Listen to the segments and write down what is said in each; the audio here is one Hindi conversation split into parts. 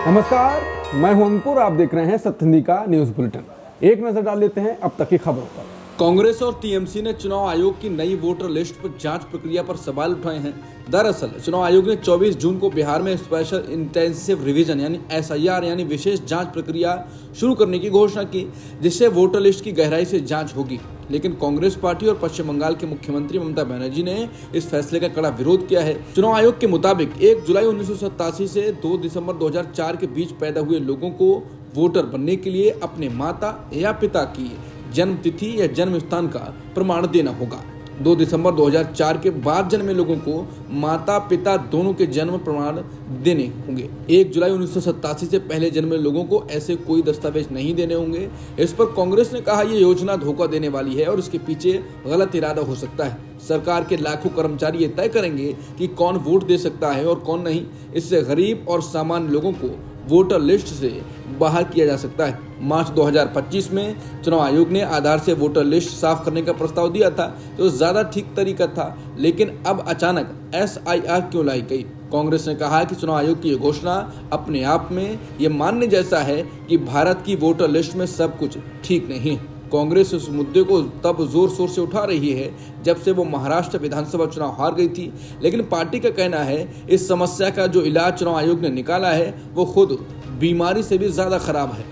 नमस्कार, मैं हूं अंकुर। आप देख रहे हैं सत्यनिधि का न्यूज बुलेटिन। एक नजर डाल लेते हैं अब तक की खबरों पर। कांग्रेस और टीएमसी ने चुनाव आयोग की नई वोटर लिस्ट पर जांच प्रक्रिया पर सवाल उठाए हैं। दरअसल चुनाव आयोग ने 24 जून को बिहार में स्पेशल इंटेंसिव रिवीजन यानी एसआईआर यानी विशेष जांच प्रक्रिया शुरू करने की घोषणा की, जिससे वोटर लिस्ट की गहराई से जांच होगी। लेकिन कांग्रेस पार्टी और पश्चिम बंगाल के मुख्यमंत्री ममता बनर्जी ने इस फैसले का कड़ा विरोध किया है। चुनाव आयोग के मुताबिक 1 जुलाई 1987 से 2 दिसंबर 2004 के बीच पैदा हुए लोगों को वोटर बनने के लिए अपने माता या पिता की जन्म तिथि या जन्म स्थान का प्रमाण देना होगा। 2 दिसंबर 2004 के बाद जन्मे लोगों को माता पिता दोनों के जन्म प्रमाण देने होंगे। 1 जुलाई 1987 से पहले जन्मे लोगों को ऐसे कोई दस्तावेज नहीं देने होंगे। इस पर कांग्रेस ने कहा ये योजना धोखा देने वाली है और इसके पीछे गलत इरादा हो सकता है। सरकार के लाखों कर्मचारी ये तय करेंगे कि कौन वोट दे सकता है और कौन नहीं। इससे गरीब और सामान्य लोगों को वोटर लिस्ट से बाहर किया जा सकता है। मार्च 2025 में चुनाव आयोग ने आधार से वोटर लिस्ट साफ करने का प्रस्ताव दिया था, जो ज्यादा ठीक तरीका था। लेकिन अब अचानक एसआईआर क्यों लाई गई? कांग्रेस ने कहा कि चुनाव आयोग की ये घोषणा अपने आप में ये मानने जैसा है कि भारत की वोटर लिस्ट में सब कुछ ठीक नहीं है। कांग्रेस इस मुद्दे को तब जोर शोर से उठा रही है जब से वो महाराष्ट्र विधानसभा चुनाव हार गई थी। लेकिन पार्टी का कहना है इस समस्या का जो इलाज चुनाव आयोग ने निकाला है वो खुद बीमारी से भी ज्यादा खराब है।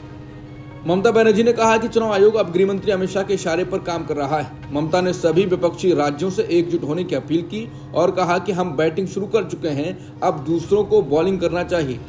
ममता बनर्जी ने कहा कि चुनाव आयोग अब गृह मंत्री अमित शाह के इशारे पर काम कर रहा है। ममता ने सभी विपक्षी राज्यों से एकजुट होने की अपील की और कहा कि हम बैटिंग शुरू कर चुके हैं, अब दूसरों को बॉलिंग करना चाहिए।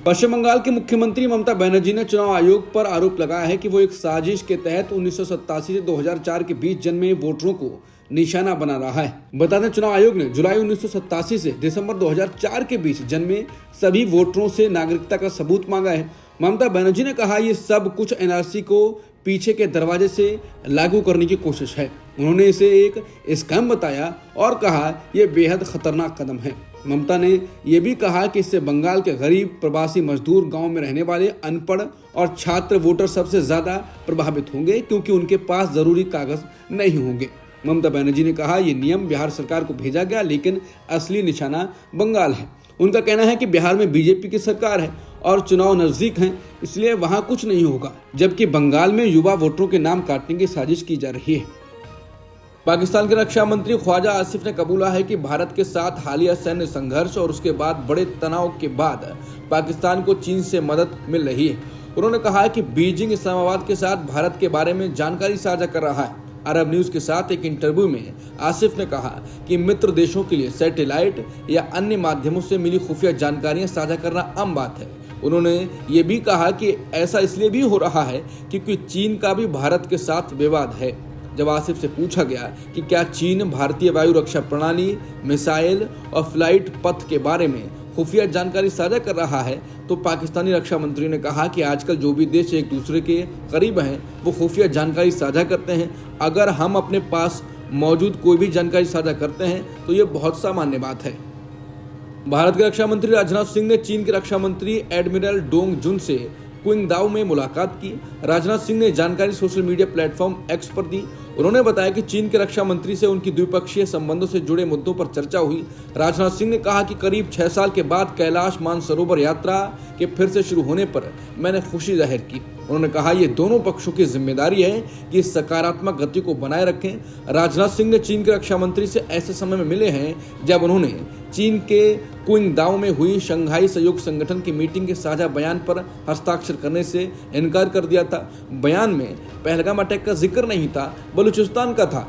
पश्चिम बंगाल की मुख्यमंत्री ममता बनर्जी ने चुनाव आयोग पर आरोप लगाया है कि वो एक साजिश के तहत 1987 से 2004 के बीच जन्मे वोटरों को निशाना बना रहा है। बता दें, चुनाव आयोग ने जुलाई 1987 से दिसंबर 2004 के बीच जन्मे सभी वोटरों से नागरिकता का सबूत मांगा है। ममता बनर्जी ने कहा ये सब कुछ एनआरसी को पीछे के दरवाजे से लागू करने की कोशिश है। उन्होंने इसे एक स्कैम बताया और कहा यह बेहद खतरनाक कदम है। ममता ने यह भी कहा कि इससे बंगाल के गरीब, प्रवासी मजदूर, गांव में रहने वाले अनपढ़ और छात्र वोटर सबसे ज्यादा प्रभावित होंगे, क्योंकि उनके पास जरूरी कागज नहीं होंगे। ममता बनर्जी ने कहा यह नियम बिहार सरकार को भेजा गया, लेकिन असली निशाना बंगाल है। उनका कहना है कि बिहार में बीजेपी की सरकार है और चुनाव नजदीक हैं, इसलिए वहां कुछ नहीं होगा, जबकि बंगाल में युवा वोटरों के नाम काटने की साजिश की जा रही है। पाकिस्तान के रक्षा मंत्री ख्वाजा आसिफ ने कबूला है कि भारत के साथ हालिया सैन्य संघर्ष और उसके बाद बड़े तनाव के बाद पाकिस्तान को चीन से मदद मिल रही है। उन्होंने कहा कि बीजिंग इस्लामाबाद के साथ भारत के बारे में जानकारी साझा कर रहा है। अरब न्यूज के साथ एक इंटरव्यू में आसिफ ने कहा कि मित्र देशों के लिए सैटेलाइट या अन्य माध्यमों से मिली खुफिया जानकारियां साझा करना आम बात है। उन्होंने ये भी कहा कि ऐसा इसलिए भी हो रहा है क्योंकि चीन का भी भारत के साथ विवाद है। जब आसिफ से पूछा गया कि क्या चीन भारतीय वायु रक्षा प्रणाली, मिसाइल और फ्लाइट पथ के बारे में खुफिया जानकारी साझा कर रहा है, तो पाकिस्तानी रक्षा मंत्री ने कहा कि आजकल जो भी देश एक दूसरे के करीब हैं वो खुफिया जानकारी साझा करते हैं। अगर हम अपने पास मौजूद कोई भी जानकारी साझा करते हैं तो ये बहुत सामान्य बात है। भारत के रक्षा मंत्री राजनाथ सिंह ने चीन के रक्षा मंत्री एडमिरल डोंग जुन से क्विंगदाओ में मुलाकात की। राजनाथ सिंह ने जानकारी सोशल मीडिया प्लेटफॉर्म एक्स पर दी। उन्होंने बताया कि चीन के रक्षा मंत्री से उनकी द्विपक्षीय संबंधों से जुड़े मुद्दों पर चर्चा हुई। राजनाथ सिंह ने कहा कि करीब 6 साल के बाद कैलाश मानसरोवर यात्रा के फिर से शुरू होने पर मैंने खुशी जाहिर की। उन्होंने कहा ये दोनों पक्षों की जिम्मेदारी है कि इस सकारात्मक गति को बनाए रखें। राजनाथ सिंह ने चीन के रक्षा मंत्री से ऐसे समय में मिले हैं जब उन्होंने चीन के क्विंगदाओ में हुई शंघाई सहयोग संगठन की मीटिंग के साझा बयान पर हस्ताक्षर करने से इनकार कर दिया था। बयान में पहलगाम अटैक का जिक्र नहीं था, बलूचिस्तान का था।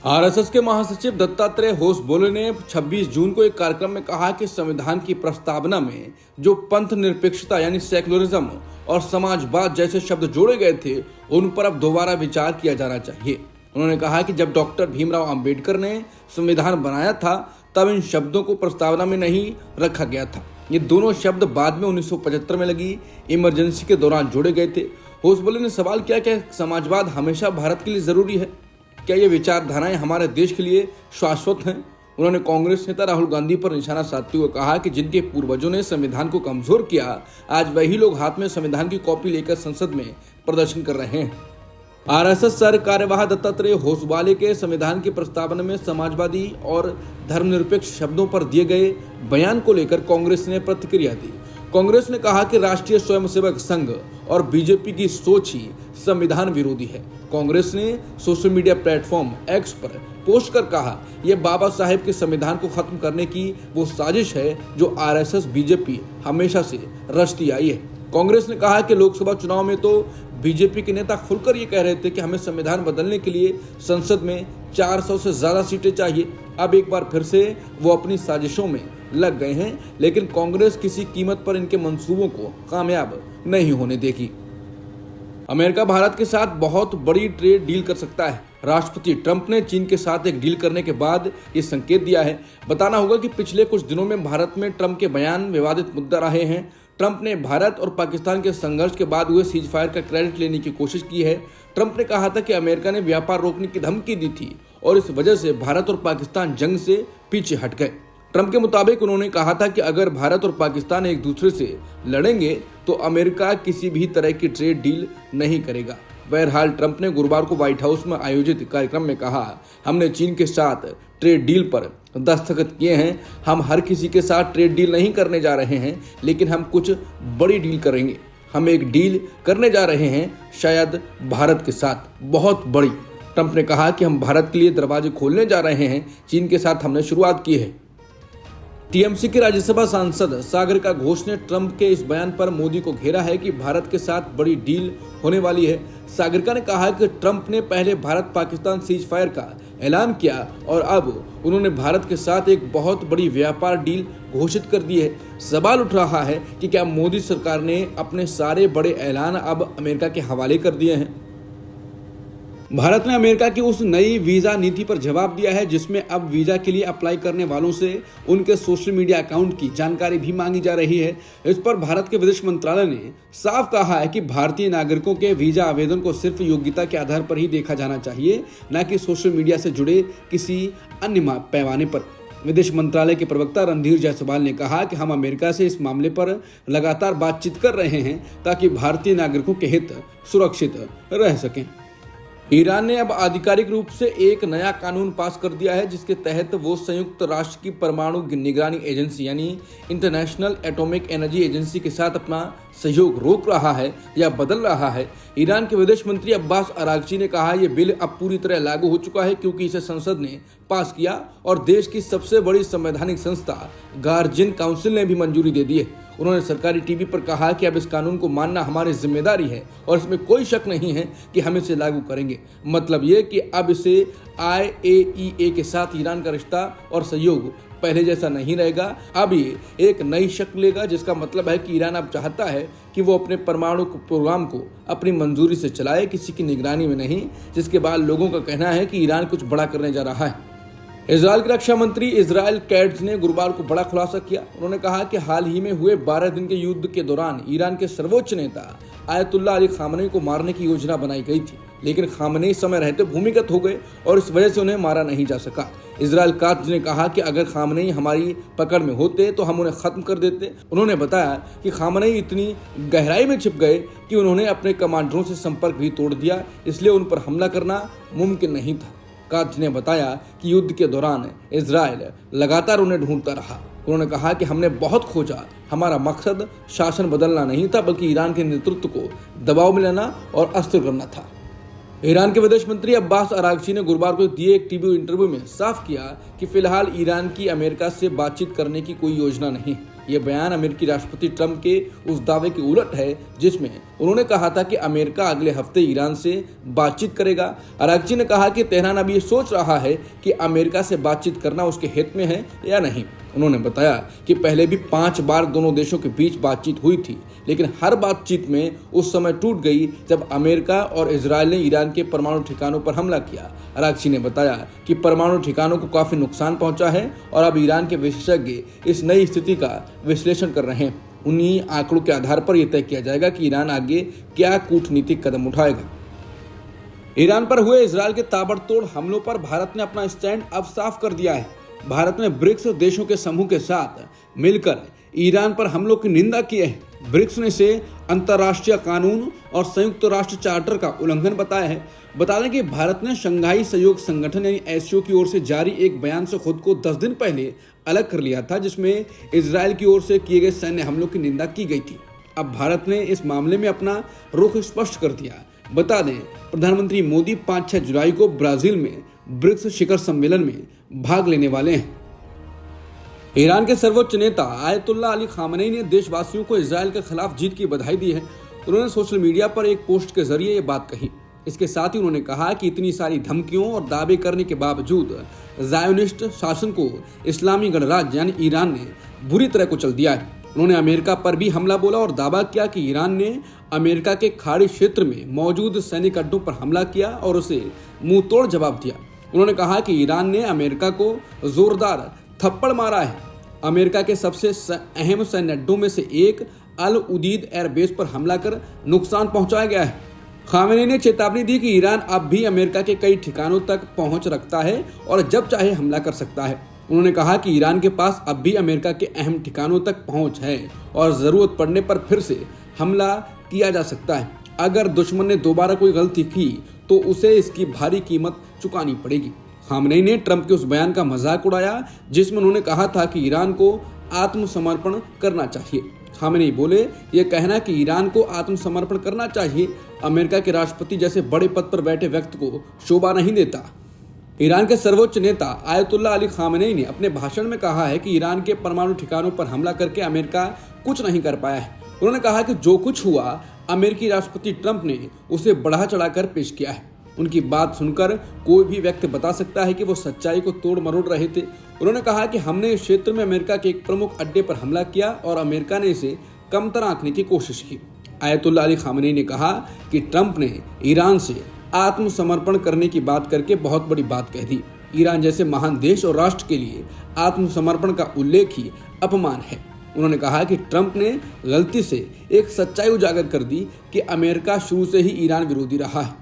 आरएसएस के महासचिव दत्तात्रेय होसबोले ने 26 जून को एक कार्यक्रम में कहा कि संविधान की प्रस्तावना में जो पंथ निरपेक्षता यानी सेक्युलरिज्म और समाजवाद जैसे शब्द जोड़े गए थे, उन पर अब दोबारा विचार किया जाना चाहिए। उन्होंने कहा कि जब डॉक्टर भीमराव अंबेडकर ने संविधान बनाया था तब इन शब्दों को प्रस्तावना में नहीं रखा गया था। ये दोनों शब्द बाद में 1975 में लगी इमरजेंसी के दौरान जोड़े गए थे। होसबोले ने सवाल किया कि समाजवाद हमेशा भारत के लिए जरूरी है? क्या ये विचारधाराएं हमारे देश के लिए शाश्वत हैं? उन्होंने कांग्रेस नेता राहुल गांधी पर निशाना साधते हुए कहा कि जिनके पूर्वजों ने संविधान को कमजोर किया, आज वही लोग हाथ में संविधान की कॉपी लेकर संसद में प्रदर्शन कर रहे हैं। आरएसएस सर कार्यवाह दत्तात्रेय होसबोले के संविधान की प्रस्तावना में समाजवादी और धर्मनिरपेक्ष शब्दों पर दिए गए बयान को लेकर कांग्रेस ने प्रतिक्रिया दी। कांग्रेस ने कहा कि राष्ट्रीय स्वयंसेवक संघ और बीजेपी की सोच ही संविधान विरोधी है। कांग्रेस ने सोशल मीडिया प्लेटफॉर्म एक्स पर पोस्ट कर कहा, यह बाबा साहेब के संविधान को खत्म करने की वो साजिश है जो आरएसएस बीजेपी हमेशा से रचती आई है। कांग्रेस ने कहा कि लोकसभा चुनाव में तो बीजेपी के नेता खुलकर ये कह रहे थे कि हमें संविधान बदलने के लिए संसद में 400 से ज्यादा सीटें चाहिए। अब एक बार फिर से वो अपनी साजिशों में लग गए हैं, लेकिन कांग्रेस किसी कीमत पर इनके मंसूबों को कामयाब नहीं होने देगी। अमेरिका भारत के साथ बहुत बड़ी ट्रेड डील कर सकता है। राष्ट्रपति ट्रंप ने चीन के साथ एक डील करने के बाद ये संकेत दिया है। बताना होगा कि पिछले कुछ दिनों में भारत में ट्रंप के बयान विवादित मुद्दा रहे हैं। ट्रंप ने भारत और पाकिस्तान के संघर्ष के बाद हुए सीज फायर का क्रेडिट लेने की कोशिश की है। ट्रंप ने कहा था कि अमेरिका ने व्यापार रोकने की धमकी दी थी और इस वजह से भारत और पाकिस्तान जंग से पीछे हट गए। ट्रंप के मुताबिक उन्होंने कहा था कि अगर भारत और पाकिस्तान एक दूसरे से लड़ेंगे तो अमेरिका किसी भी तरह की ट्रेड डील नहीं करेगा। बहरहाल ट्रंप ने गुरुवार को व्हाइट हाउस में आयोजित कार्यक्रम में कहा, हमने चीन के साथ ट्रेड डील पर दस्तखत किए हैं। हम हर किसी के साथ ट्रेड डील नहीं करने जा रहे हैं, लेकिन हम कुछ बड़ी डील करेंगे। हम एक डील करने जा रहे हैं, शायद भारत के साथ, बहुत बड़ी। ट्रंप ने कहा कि हम भारत के लिए दरवाजे खोलने जा रहे हैं। चीन के साथ हमने शुरुआत की है। टीएमसी के राज्यसभा सांसद सागरिका घोष ने ट्रंप के इस बयान पर मोदी को घेरा है कि भारत के साथ बड़ी डील होने वाली है। सागरिका ने कहा कि ट्रंप ने पहले भारत पाकिस्तान सीज फायर का ऐलान किया और अब उन्होंने भारत के साथ एक बहुत बड़ी व्यापार डील घोषित कर दी है। सवाल उठ रहा है कि क्या मोदी सरकार ने अपने सारे बड़े ऐलान अब अमेरिका के हवाले कर दिए हैं। भारत ने अमेरिका की उस नई वीजा नीति पर जवाब दिया है जिसमें अब वीजा के लिए अप्लाई करने वालों से उनके सोशल मीडिया अकाउंट की जानकारी भी मांगी जा रही है। इस पर भारत के विदेश मंत्रालय ने साफ कहा है कि भारतीय नागरिकों के वीजा आवेदन को सिर्फ योग्यता के आधार पर ही देखा जाना चाहिए, न कि सोशल मीडिया से जुड़े किसी अन्य पैमाने पर। विदेश मंत्रालय के प्रवक्ता रणधीर जायसवाल ने कहा कि हम अमेरिका से इस मामले पर लगातार बातचीत कर रहे हैं ताकि भारतीय नागरिकों के हित सुरक्षित रह सकें। ईरान ने अब आधिकारिक रूप से एक नया कानून पास कर दिया है जिसके तहत वो संयुक्त राष्ट्र की परमाणु निगरानी एजेंसी यानी इंटरनेशनल एटॉमिक एनर्जी एजेंसी के साथ अपना सहयोग रोक रहा है या बदल रहा है। ईरान के विदेश मंत्री अब्बास अरागची ने कहा यह बिल अब पूरी तरह लागू हो चुका है क्योंकि इसे संसद ने पास किया और देश की सबसे बड़ी संवैधानिक संस्था गार्जियन काउंसिल ने भी मंजूरी दे दी है। उन्होंने सरकारी टीवी पर कहा कि अब इस कानून को मानना हमारी जिम्मेदारी है और इसमें कोई शक नहीं है कि हम इसे लागू करेंगे। मतलब ये कि अब इसे IAEA के साथ ईरान का रिश्ता और सहयोग पहले जैसा नहीं रहेगा। अब ये एक नई शक्ल लेगा जिसका मतलब है कि ईरान अब चाहता है कि वो अपने परमाणु प्रोग्राम को अपनी मंजूरी से चलाए, किसी की निगरानी में नहीं, जिसके बाद लोगों का कहना है कि ईरान कुछ बड़ा करने जा रहा है। इजरायल के रक्षा मंत्री इजराइल कैट्ज ने गुरुवार को बड़ा खुलासा किया। उन्होंने कहा कि हाल ही में हुए 12 दिन के युद्ध के दौरान ईरान के सर्वोच्च नेता आयतुल्लाह अली खामनेई को मारने की योजना बनाई गई थी, लेकिन खामनेई समय रहते भूमिगत हो गए और इस वजह से उन्हें मारा नहीं जा सका। इजराइल कैट्ज ने कहा कि अगर खामनेई हमारी पकड़ में होते तो हम उन्हें खत्म कर देते। उन्होंने बताया कि खामनेई इतनी गहराई में छिप गए कि उन्होंने अपने कमांडरों से संपर्क भी तोड़ दिया, इसलिए उन पर हमला करना मुमकिन नहीं था। काज ने बताया कि युद्ध के दौरान इजराइल लगातार उन्हें ढूंढता रहा। उन्होंने कहा कि हमने बहुत खोजा, हमारा मकसद शासन बदलना नहीं था बल्कि ईरान के नेतृत्व को दबाव में लेना और अस्थिर करना था। ईरान के विदेश मंत्री अब्बास अरागची ने गुरुवार को दिए एक टीवी इंटरव्यू में साफ किया कि फिलहाल ईरान की अमेरिका से बातचीत करने की कोई योजना नहीं। ये बयान अमेरिकी राष्ट्रपति ट्रंप के उस दावे के उलट है जिसमें उन्होंने कहा था कि अमेरिका अगले हफ्ते ईरान से बातचीत करेगा। अरागची ने कहा कि तेहरान अब ये सोच रहा है कि अमेरिका से बातचीत करना उसके हित में है या नहीं। उन्होंने बताया कि पहले भी 5 बार दोनों देशों के बीच बातचीत हुई थी, लेकिन हर बातचीत में उस समय टूट गई जब अमेरिका और इजराइल ने ईरान के परमाणु ठिकानों पर हमला किया। अरागची ने बताया कि परमाणु ठिकानों को काफी नुकसान पहुंचा है और अब ईरान के विशेषज्ञ इस नई स्थिति का विश्लेषण कर रहे हैं। उन्हीं आंकड़ों के आधार पर यह तय किया जाएगा कि ईरान आगे क्या कूटनीतिक कदम उठाएगा। ईरान पर हुए इजराइल के ताबड़तोड़ हमलों पर भारत ने अपना स्टैंड अब साफ कर दिया है। भारत ने ब्रिक्स देशों के समूह के साथ मिलकर ईरान पर हमलों की निंदा की है। ब्रिक्स ने इसे अंतर्राष्ट्रीय कानून और संयुक्त राष्ट्र चार्टर का उल्लंघन बताया है। बता दें कि भारत ने शंघाई सहयोग संगठन यानी एससीओ की ओर से जारी एक बयान से खुद को 10 दिन पहले अलग कर लिया था, जिसमें इजरायल की ओर से किए गए सैन्य हमलों की निंदा की गई थी। अब भारत ने इस मामले में अपना रुख स्पष्ट कर दिया। बता दें, प्रधानमंत्री मोदी 5-6 जुलाई को ब्राजील में ब्रिक्स शिखर सम्मेलन में भाग लेने वाले हैं। ईरान के सर्वोच्च नेता आयतुल्लाह अली खामनेई ने देशवासियों को इजरायल के खिलाफ जीत की बधाई दी है। उन्होंने सोशल मीडिया पर एक पोस्ट के जरिए ये बात कही। इसके साथ ही उन्होंने कहा कि इतनी सारी धमकियों और दावे करने के बावजूद ज़ायोनिस्ट शासन को इस्लामी गणराज्य यानी ईरान ने बुरी तरह कुचल दिया है। उन्होंने अमेरिका पर भी हमला बोला और दावा किया कि ईरान ने अमेरिका के खाड़ी क्षेत्र में मौजूद सैनिक अड्डों पर हमला किया और उसे मुंह तोड़ जवाब दिया। उन्होंने कहा कि ईरान ने अमेरिका को जोरदार थप्पड़ मारा है। अमेरिका के सबसे अहम सैन्य अड्डों में से एक अल उदीद एयरबेस पर हमला कर नुकसान पहुंचाया गया है। खामेनेई ने चेतावनी दी कि ईरान अब भी अमेरिका के कई ठिकानों तक पहुंच रखता है और जब चाहे हमला कर सकता है। उन्होंने कहा कि ईरान के पास अब भी अमेरिका के अहम ठिकानों तक पहुंच है और ज़रूरत पड़ने पर फिर से हमला किया जा सकता है। अगर दुश्मन ने दोबारा कोई गलती की तो उसे इसकी भारी कीमत चुकानी पड़ेगी। खामेनेई ने ट्रंप के उस बयान का मजाक उड़ाया जिसमें उन्होंने कहा था कि ईरान को आत्मसमर्पण करना चाहिए। खामेनेई बोले, ये कहना कि ईरान को आत्मसमर्पण करना चाहिए अमेरिका के राष्ट्रपति जैसे बड़े पद पर बैठे व्यक्ति को शोभा नहीं देता। ईरान के सर्वोच्च नेता आयतुल्लाह अली खामेनेई ने अपने भाषण में कहा है कि ईरान के परमाणु ठिकानों पर हमला करके अमेरिका कुछ नहीं कर पाया है। उन्होंने कहा कि जो कुछ हुआ अमेरिकी राष्ट्रपति ट्रंप ने उसे बढ़ा चढ़ाकर पेश किया है। उनकी बात सुनकर कोई भी व्यक्ति बता सकता है कि वो सच्चाई को तोड़ मरोड़ रहे थे। उन्होंने कहा कि हमने इस क्षेत्र में अमेरिका के एक प्रमुख अड्डे पर हमला किया और अमेरिका ने इसे कमतर आंकने की कोशिश की। आयतुल्लाह अली खामेनेई ने कहा कि ट्रंप ने ईरान से आत्मसमर्पण करने की बात करके बहुत बड़ी बात कह दी। ईरान जैसे महान देश और राष्ट्र के लिए आत्मसमर्पण का उल्लेख ही अपमान है। उन्होंने कहा कि ट्रंप ने गलती से एक सच्चाई उजागर कर दी कि अमेरिका शुरू से ही ईरान विरोधी रहा है।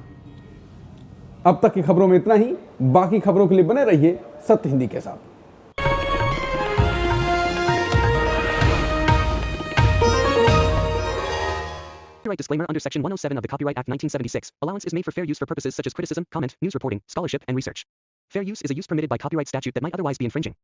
अब तक की खबरों में इतना ही। बाकी खबरों के लिए बने रहिए सत्य हिंदी के साथ। Copyright disclaimer under Section 107 of the Copyright Act 1976. Allowance is made for fair use for purposes such as criticism, comment, news reporting, scholarship, and research. Fair use is a use permitted by copyright statute that might otherwise be infringing.